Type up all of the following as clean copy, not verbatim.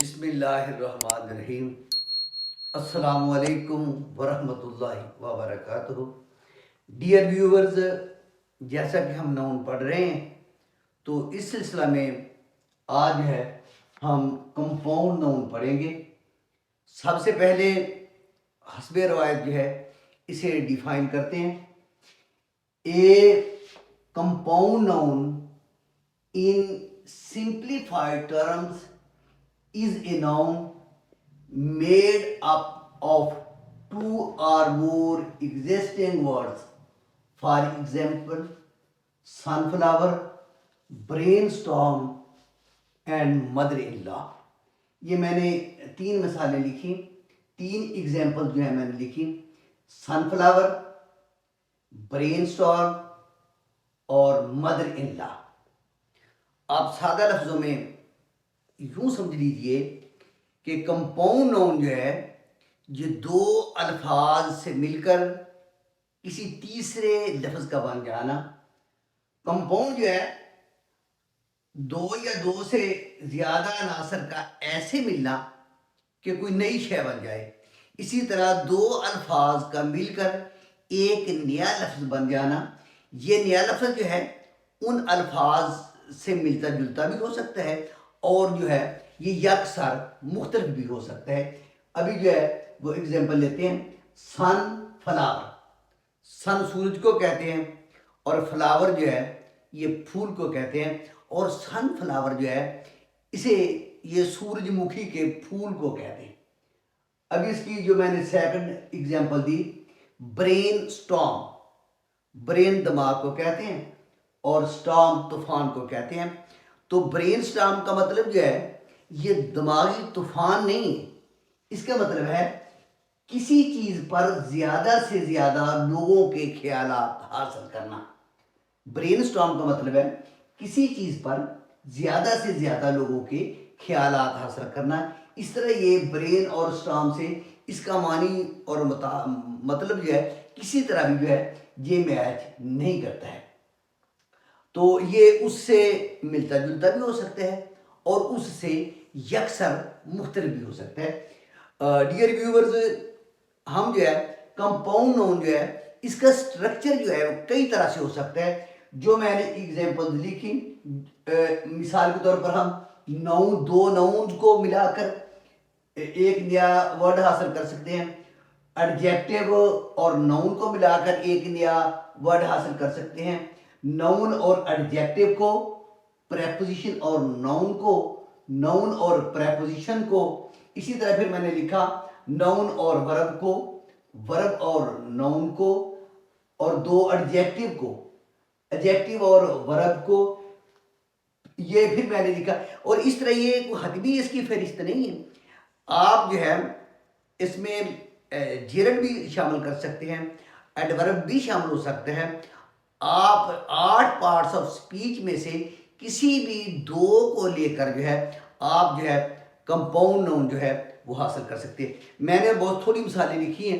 बिस्मिल्लाहिर्रहमानिर्रहीम। अस्सलामुअलैकुम वरहमतुल्लाहि वबरकातुहू। डियर व्यूअर्स, जैसा कि हम नाउन पढ़ रहे हैं तो इस सिलसिला में आज है हम कंपाउंड नाउन पढ़ेंगे। सबसे पहले हस्बे रवायत जो है इसे डिफाइन करते हैं। ए compound noun in simplified terms is a noun made up of two or more existing words. For example, sunflower, brainstorm and mother-in-law. ये मैंने तीन मिसालें लिखी, तीन एग्जाम्पल जो है मैंने लिखी, सनफ्लावर, ब्रेनस्टॉर्म और मदर इन लॉ। आप सादा लफ्ज़ों में यूं समझ लीजिए कि कंपाउंड नाउन जो है ये दो अल्फाज से मिलकर किसी तीसरे लफ्ज़ का बन जाना। कंपाउंड जो है दो या दो से ज़्यादा अनासर का ऐसे मिलना कि कोई नई शय बन जाए। इसी तरह दो अल्फाज का मिलकर एक नया लफ्ज़ बन जाना। ये नया लफ्ज़ जो है उन अल्फाज से मिलता जुलता भी हो सकता है और जो है ये यकसर मुख्तलिफ भी हो सकता है। अभी जो है वो एग्जाम्पल लेते हैं। सन फ्लावर, सन सूरज को कहते हैं और फ्लावर जो है ये फूल को कहते हैं। और सन फ्लावर जो है इसे ये सूरजमुखी के फूल को कहते हैं। अभी इसकी जो मैंने सेकंड एग्जाम्पल दी, ब्रेन स्टॉर्म, ब्रेन दिमाग को कहते हैं और स्टॉर्म तूफान को कहते हैं। तो ब्रेन स्टॉर्म का मतलब जो है ये दिमागी तूफान नहीं, इसका मतलब है किसी चीज पर ज्यादा से ज्यादा लोगों के ख्यालात हासिल करना। ब्रेन स्टॉर्म का मतलब है किसी चीज पर ज्यादा से ज्यादा लोगों के ख्यालात हासिल करना। इस तरह ये ब्रेन और स्टॉर्म से इसका मानी और मतलब जो है किसी तरह भी जो है ये मैच नहीं करता है। तो ये उससे मिलता जुलता भी हो सकता है और उससे यकसर मुख्तलिफ भी हो सकता है। डियर व्यूअर्स, हम जो है कंपाउंड नाउन जो है इसका स्ट्रक्चर जो है कई तरह से हो सकता है। जो मैंने एग्जांपल लिखी, मिसाल के तौर पर हम नाउन, दो नाउन को मिलाकर एक नया वर्ड हासिल कर सकते हैं। एडजेक्टिव और नाउन को मिलाकर एक नया वर्ड हासिल कर सकते हैं। नाउन और एडजेक्टिव को, प्रेपोजिशन और नाउन को, नाउन और प्रेपोजिशन को। इसी तरह फिर मैंने लिखा नाउन और वर्ब को, वर्ब और नाउन को, और दो एडजेक्टिव को, एडजेक्टिव और वर्ब को। ये फिर मैंने लिखा और इस तरह ये हतमी इसकी फहरिस्त नहीं है। आप जो है इसमें जेरड भी शामिल कर सकते हैं, एडवर्ब भी शामिल हो सकते हैं। आप 8 पार्ट्स ऑफ स्पीच में से किसी भी दो को लेकर जो है आप जो है कंपाउंड नाउन जो है वो हासिल कर सकते हैं। मैंने बहुत थोड़ी मिसालें लिखी हैं।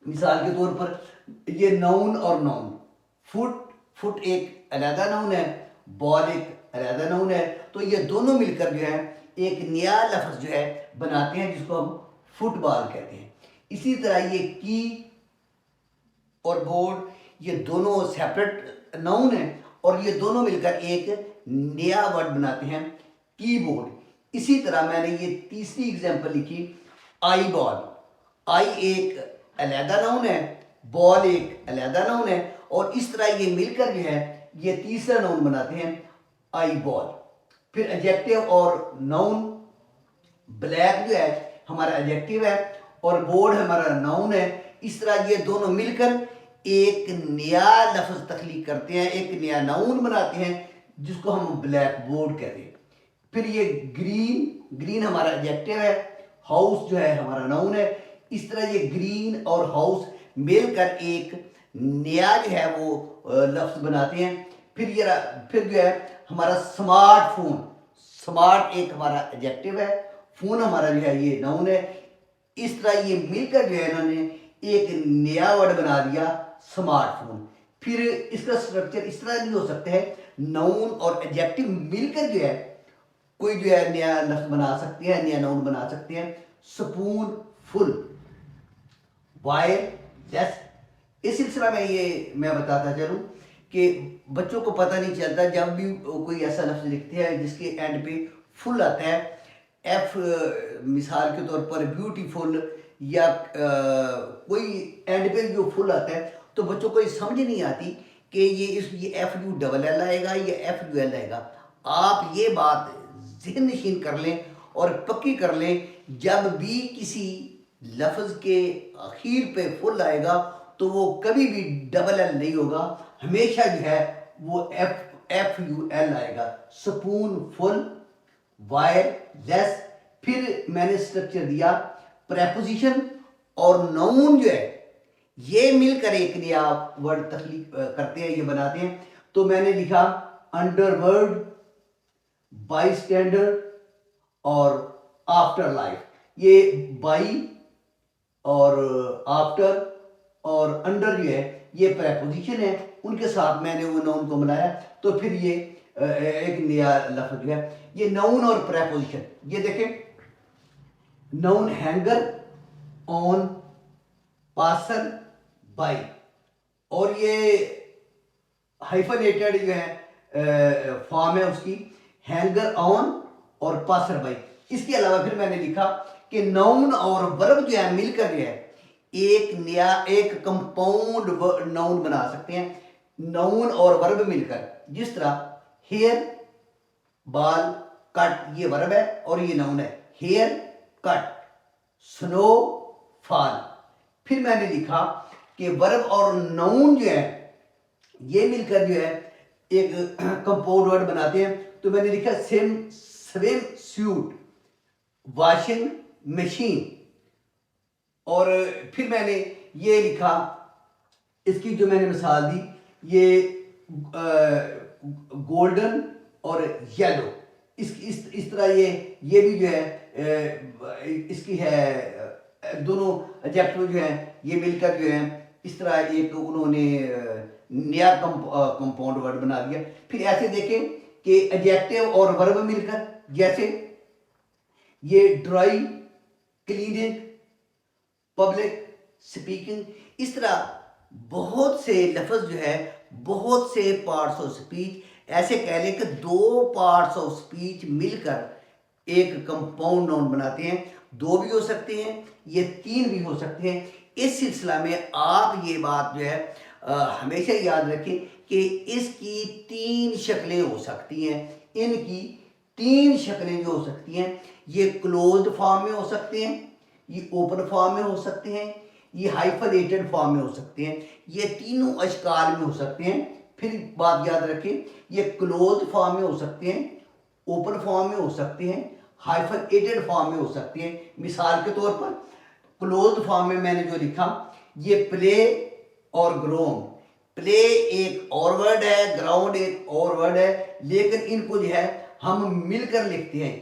मिसाल के तौर पर ये नाउन और नाउन, फुट, फुट एक अलहदा नाउन है, बॉल एक अलहदा नाउन है। तो ये दोनों मिलकर जो है एक नया लफ्ज़ जो है बनाते हैं जिसको हम फुटबॉल कहते हैं। इसी तरह ये की और बोर्ड, ये दोनों सेपरेट नाउन है और ये दोनों मिलकर एक नया वर्ड बनाते हैं कीबोर्ड। इसी तरह मैंने ये तीसरी एग्जांपल लिखी, आई बॉल। आई एक अलहदा नाउन है, बॉल एक अलहदा नाउन है और इस तरह ये मिलकर जो है ये तीसरा नाउन बनाते हैं आई बॉल। फिर एडजेक्टिव और नाउन, ब्लैक जो है हमारा एडजेक्टिव है और बोर्ड हमारा नाउन है। इस तरह ये दोनों मिलकर एक नया लफ्ज़ तख्लीक करते हैं, एक नया नाउन बनाते हैं जिसको हम ब्लैक बोर्ड कहते हैं। फिर ये ग्रीन, ग्रीन हमारा एडजेक्टिव है, हाउस जो है हमारा नाउन है। इस तरह ये ग्रीन और हाउस मिलकर एक नया जो है वो लफ्ज़ बनाते हैं। फिर जो है हमारा स्मार्टफोन, स्मार्ट एक हमारा एडजेक्टिव है, फोन हमारा जो है ये नाउन है। इस तरह ये मिलकर जो है इन्होंने एक नया वर्ड बना दिया स्मार्टफोन। फिर इसका स्ट्रक्चर इस तरह भी हो सकता है, नाउन और एडजेक्टिव मिलकर जो है कोई जो है नया लफ्ज बना सकते हैं, नया नाउन बना सकते हैं। Spoon full, wireless. इस सिलसिला में ये मैं बताता चलूं कि बच्चों को पता नहीं चलता, जब भी कोई ऐसा लफ्ज लिखते हैं जिसके एंड पे फुल आता है, एफ मिसाल के तौर पर ब्यूटीफुल, या कोई एंड पे जो फुल आता है, तो बच्चों को ये समझ नहीं आती कि ये एफ यू डबल एल आएगा या एफ यू एल आएगा। आप ये बात ज़हन नशीन कर लें और पक्की कर लें, जब भी किसी लफ्ज़ के आखिर पे फुल आएगा तो वो कभी भी डबल एल नहीं होगा, हमेशा जो है वो एफ यू एल आएगा। Spoon full, wireless. फिर मैंने स्ट्रक्चर दिया, प्रेपोजिशन और नाउन जो है ये मिलकर एक नया वर्ड तख्लीक करते हैं, ये बनाते हैं। तो मैंने लिखा अंडरवर्ल्ड, बाईस्टैंडर और आफ्टर लाइफ। ये बाई और आफ्टर और अंडर जो है ये प्रेपोजिशन है, उनके साथ मैंने वो नाउन को मिलाया, तो फिर ये एक नया लफ्ज जो है। ये नाउन और प्रेपोजिशन, ये देखें, noun hanger, on, passer, by, और ये हाइफनेटेड जो है फॉर्म है उसकी, हैंगर ऑन और पासर बाई। इसके अलावा फिर मैंने लिखा कि नाउन और वर्ब जो है मिलकर जो है एक नया एक कंपाउंड नाउन बना सकते हैं। नाउन और वर्ब मिलकर, जिस तरह हेयर, बाल, कट, ये वर्ब है और ये नाउन है। Hair cut, snow fall. फिर मैंने लिखा कि वर्ब और नाउन जो है ये मिलकर जो है एक कंपाउंड वर्ड बनाते हैं। तो मैंने लिखा स्विम सूट, वॉशिंग मशीन। और फिर मैंने ये लिखा, इसकी जो मैंने मिसाल दी, ये गोल्डन और येलो, इस तरह ये भी जो है इसकी है, दोनों एडजेक्टिव जो है ये मिलकर जो है इस तरह एक उन्होंने नया कंपाउंड वर्ड बना दिया। फिर ऐसे देखें कि एडजेक्टिव और वर्ब मिलकर, जैसे ये ड्राई, क्लीनिंग, पब्लिक स्पीकिंग, इस तरह बहुत से लफ्ज जो है, बहुत से पार्ट्स ऑफ स्पीच, ऐसे कह लें कि दो पार्ट्स ऑफ स्पीच मिलकर एक कंपाउंड नाउन बनाते हैं। दो भी हो सकते हैं, ये तीन भी हो सकते हैं। इस सिलसिला में आप ये बात जो है हमेशा याद रखें कि इसकी तीन शक्लें हो सकती हैं। इनकी तीन शक्लें जो हो सकती हैं, ये क्लोज्ड फॉर्म में हो सकते हैं, ये ओपन फॉर्म में हो सकते हैं, ये हाइफनेटेड फॉर्म में हो सकते हैं। ये तीनों अशकाल में हो सकते हैं। फिर बात याद रखें, ये क्लोज्ड फॉर्म में हो सकते हैं, ओपन फॉर्म में हो सकते हैं, हाइफनेटेड फॉर्म में हो सकते हैं। मिसाल के तौर पर क्लोज्ड फॉर्म में मैंने जो लिखा, ये प्ले और ग्राउंड। प्ले एक और वर्ड है, ग्राउंड एक और वर्ड है, लेकिन इनको जो है हम मिलकर लिखते हैं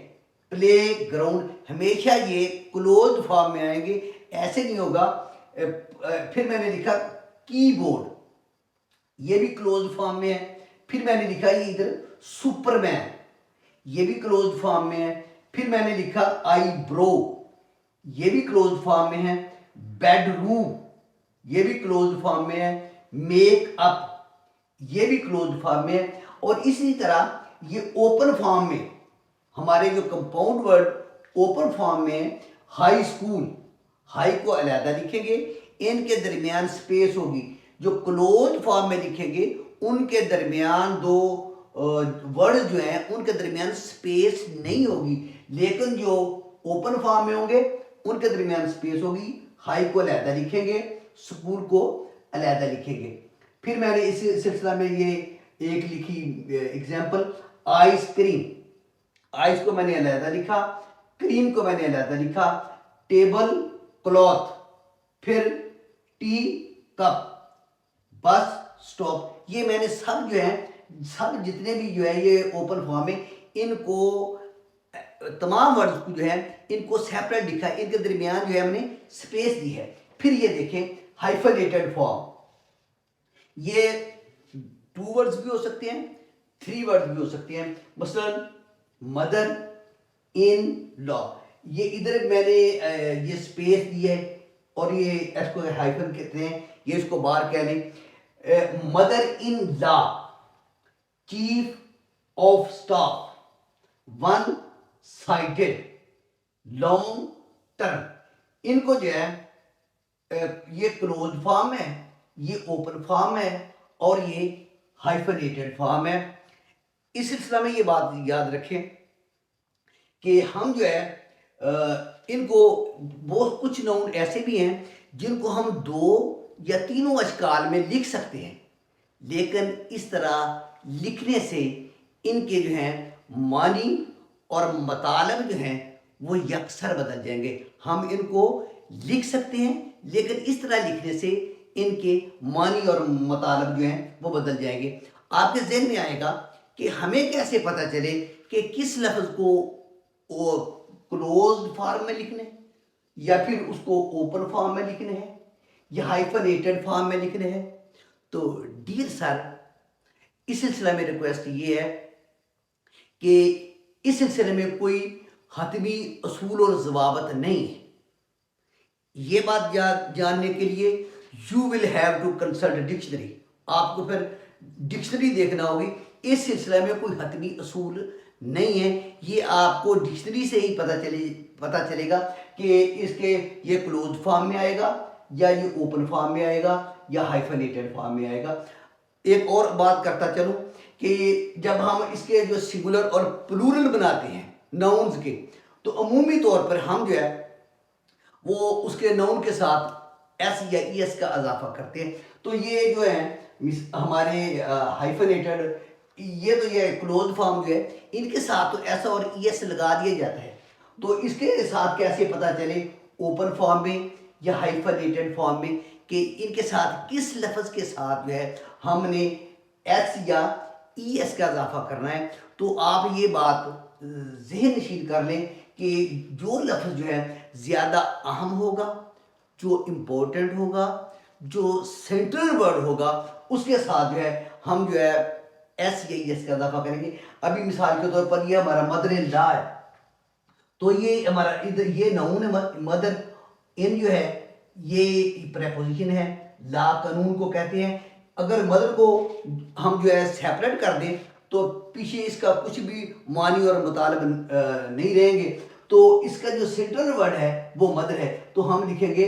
प्ले ग्राउंड। हमेशा ये क्लोज्ड फॉर्म में आएंगे, ऐसे नहीं होगा। फिर मैंने लिखा कीबोर्ड, ये भी क्लोज्ड फॉर्म में है। फिर मैंने लिखा ये इधर सुपरमैन, ये भी क्लोज्ड फॉर्म में है। फिर मैंने लिखा आईब्रो, ये भी क्लोज्ड फॉर्म में है। बेडरूम, ये भी क्लोज्ड फॉर्म में है। मेकअप, ये भी क्लोज्ड फॉर्म में है। और इसी तरह ये ओपन फॉर्म में, हमारे जो कंपाउंड वर्ड ओपन फॉर्म में, हाई स्कूल, हाई को अलहदा लिखेंगे, इनके दरमियान स्पेस होगी। जो क्लोज फॉर्म में लिखेंगे उनके दरमियान दो वर्ड जो हैं उनके दरमियान स्पेस नहीं होगी, लेकिन जो ओपन फॉर्म में होंगे उनके दरमियान स्पेस होगी। हाई को अलहदा लिखेंगे, स्कूल को अलहदा लिखेंगे। फिर मैंने इस सिलसिला में ये एक लिखी एग्जाम्पल, आइसक्रीम। आइस को मैंने अलहदा लिखा, क्रीम को मैंने अलहदा लिखा। टेबल क्लॉथ, फिर टी कप, बस स्टॉप, ये मैंने सब जो है, सब जितने भी जो है ये ओपन फॉर्म में, इनको तमाम वर्ड्स को जो है इनको सेपरेट लिखा है, इनके दरमियान जो है हमने स्पेस दी है। फिर ये देखें हाइफनेटेड फॉर्म, ये 2 वर्ड्स भी हो सकते हैं, 3 वर्ड्स भी हो सकते हैं। मसलन मदर, इन लॉ। ये इधर मैंने ये स्पेस दी है और ये इसको हाइफन कहते हैं, ये इसको बाहर कह लें। Mother in law chief of staff one sided long term. इनको जो है ये क्लोज फॉर्म है, ये ओपन फॉर्म है और ये हाइफनेटेड फॉर्म है। इस सिलसिला में ये बात याद रखें कि हम जो है इनको बहुत कुछ नाउन ऐसे भी हैं जिनको हम दो या तीनों अशकाल में लिख सकते हैं, लेकिन इस तरह लिखने से इनके जो हैं मानी और मतलब जो हैं वो यकसर बदल जाएंगे। हम इनको लिख सकते हैं लेकिन इस तरह लिखने से इनके मानी और मतलब जो हैं वो बदल जाएंगे। आपके जहन में आएगा कि हमें कैसे पता चले कि किस लफ्ज़ को क्लोज्ड फॉर्म में लिखने हैं या फिर उसको ओपन फॉर्म में लिखने हैं या हाइफनेटेड फॉर्म में लिखने हैं। तो डियर सर, इस सिलसिले में रिक्वेस्ट ये है कि इस सिलसिले में कोई हतमी असूल और ज़वाबत नहीं है। ये बात जानने के लिए you will have to consult dictionary. आपको फिर डिक्शनरी देखना होगी। इस सिलसिले में कोई हतमी असूल नहीं है, ये आपको डिक्शनरी से ही पता चलेगा कि इसके ये क्लोज फॉर्म में आएगा या ये ओपन फॉर्म में आएगा या हाइफनेटेड फॉर्म में आएगा। एक और बात करता चलूं कि जब हम इसके जो सिंगुलर और प्लूरल बनाते हैं नाउन्स के, तो अमूमी तौर पर हम जो है वो उसके नाउन के साथ एस या ई एस का इजाफा करते हैं। तो ये जो है हमारे हाइफनेटेड, ये तो ये क्लोज फॉर्म जो है इनके साथ तो एस और ई एस लगा दिया जाता है। तो इसके साथ कैसे पता चले ओपन फॉर्म में या हाइफनेटेड फॉर्म में कि इनके साथ किस लफ्ज़ के साथ जो है हमने एस या ई एस का इजाफा करना है। तो आप ये बात जहन नशीन कर लें कि जो लफ्ज़ जो है ज़्यादा अहम होगा, जो इम्पोर्टेंट होगा, जो सेंट्रल वर्ड होगा, उसके साथ जो है हम जो है एस या ई एस का इजाफा करेंगे। अभी मिसाल के तौर पर ये हमारा मदर इन लॉ है, तो ये हमारा इधर ये नाउन है। मदर इन जो है ये प्रेपोजिशन है, ला कानून को कहते हैं। अगर मदर को हम जो है सेपरेट कर दें तो पीछे इसका कुछ भी मानी और मुतालब नहीं रहेंगे। तो इसका जो सेंट्रल वर्ड है वो मदर है, तो हम लिखेंगे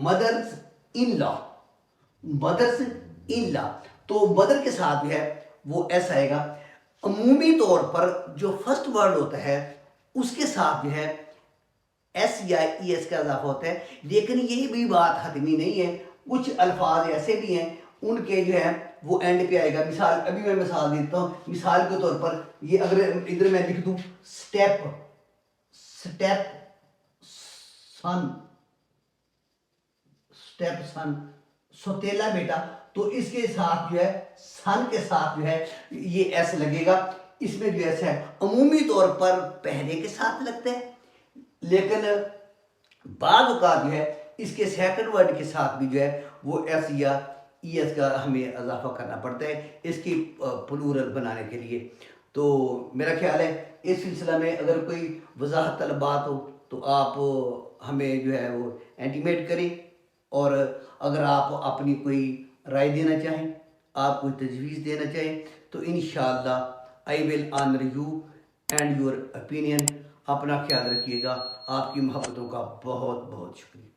mother's in law, mother's in law. तो मदर के साथ जो है वो एस आएगा। अमूमी तौर पर जो फर्स्ट वर्ड होता है उसके साथ जो है एस या ई एस का इजाफा होता है, लेकिन ये भी बात हतमी नहीं है। कुछ अल्फाज ऐसे भी हैं उनके जो है वो एंड पे आएगा। मिसाल अभी मैं मिसाल देता हूँ। मिसाल के तौर पर ये अगर इधर मैं लिख दूँ step, stepson, stepson, सोतेला बेटा, तो इसके साथ जो है सन के साथ जो है ये एस लगेगा। इसमें जो एस है अमूमी तौर पर पहले के साथ लगता है, लेकिन बाद का जो है इसके सेकंड वर्ड के साथ भी जो है वो एस या ई एस का हमें इजाफा करना पड़ता है इसकी प्लूरल बनाने के लिए। तो मेरा ख्याल है इस सिलसिला में अगर कोई वजाहत तलब बात हो तो आप हमें जो है वो इंटीमेट करें, और अगर आप अपनी कोई राय देना चाहें, आप कोई तजवीज़ देना चाहें, तो इंशाअल्लाह I will honour you and your opinion. अपना ख्याल रखिएगा। आपकी मोहब्बतों का बहुत बहुत शुक्रिया।